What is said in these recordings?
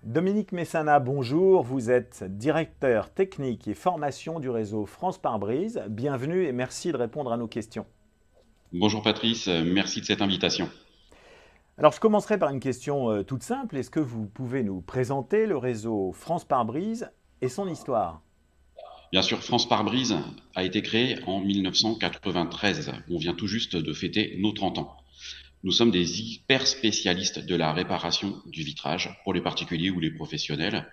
Dominique Messana, bonjour. Vous êtes directeur technique et formation du réseau France Pare-Brise. Bienvenue et merci de répondre à nos questions. Bonjour Patrice, merci de cette invitation. Alors, je commencerai par une question toute simple. Est-ce que vous pouvez nous présenter le réseau France Pare-Brise et son histoire? Bien sûr, France Pare-Brise a été créée en 1993. On vient tout juste de fêter nos 30 ans. Nous sommes des hyper spécialistes de la réparation du vitrage pour les particuliers ou les professionnels.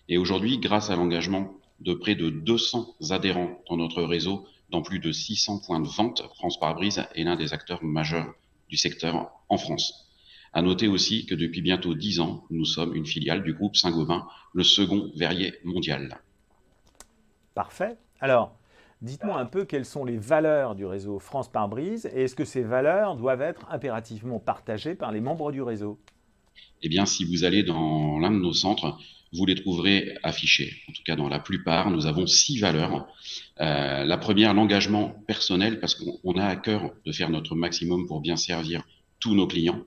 Et aujourd'hui, grâce à l'engagement de près de 200 adhérents dans notre réseau, dans plus de 600 points de vente, France Pare-Brise est l'un des acteurs majeurs du secteur en France. À noter aussi que depuis bientôt 10 ans, nous sommes une filiale du groupe Saint-Gobain, le second verrier mondial. Parfait. Alors, dites-moi un peu quelles sont les valeurs du réseau France Pare-Brise et est-ce que ces valeurs doivent être impérativement partagées par les membres du réseau? Eh bien, si vous allez dans l'un de nos centres, vous les trouverez affichés. En tout cas, dans la plupart, nous avons 6 valeurs. La première, l'engagement personnel, parce qu'on a à cœur de faire notre maximum pour bien servir tous nos clients.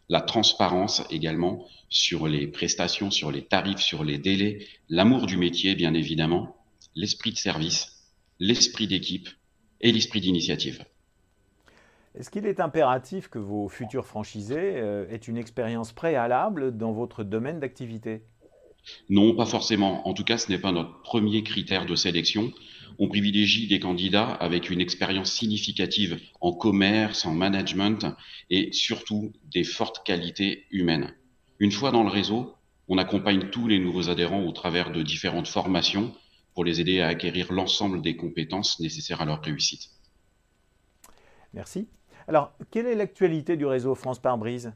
La transparence également sur les prestations, sur les tarifs, sur les délais. L'amour du métier, bien évidemment. L'esprit de service, l'esprit d'équipe et l'esprit d'initiative. Est-ce qu'il est impératif que vos futurs franchisés aient une expérience préalable dans votre domaine d'activité? Non, pas forcément. En tout cas, ce n'est pas notre premier critère de sélection. On privilégie des candidats avec une expérience significative en commerce, en management et surtout des fortes qualités humaines. Une fois dans le réseau, on accompagne tous les nouveaux adhérents au travers de différentes formations pour les aider à acquérir l'ensemble des compétences nécessaires à leur réussite. Merci. Alors, quelle est l'actualité du réseau France Pare-Brise?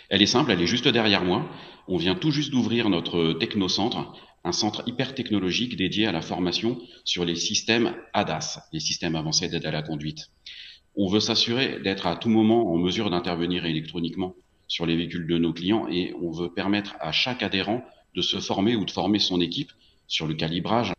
Elle est simple, elle est juste derrière moi. On vient tout juste d'ouvrir notre technocentre, un centre hyper technologique dédié à la formation sur les systèmes ADAS, les systèmes avancés d'aide à la conduite. On veut s'assurer d'être à tout moment en mesure d'intervenir électroniquement sur les véhicules de nos clients et on veut permettre à chaque adhérent de se former ou de former son équipe sur le calibrage,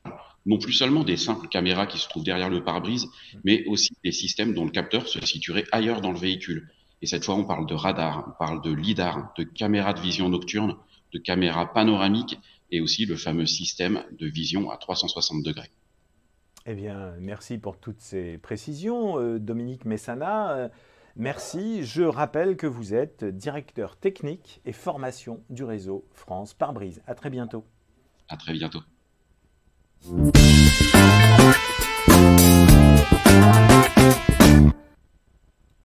non plus seulement des simples caméras qui se trouvent derrière le pare-brise, mais aussi des systèmes dont le capteur se situerait ailleurs dans le véhicule. Et cette fois, on parle de radar, on parle de lidar, de caméras de vision nocturne, de caméras panoramiques et aussi le fameux système de vision à 360 degrés. Eh bien, merci pour toutes ces précisions, Dominique Messana. Merci. Je rappelle que vous êtes directeur technique et formation du réseau France Pare-Brise. À très bientôt. À très bientôt.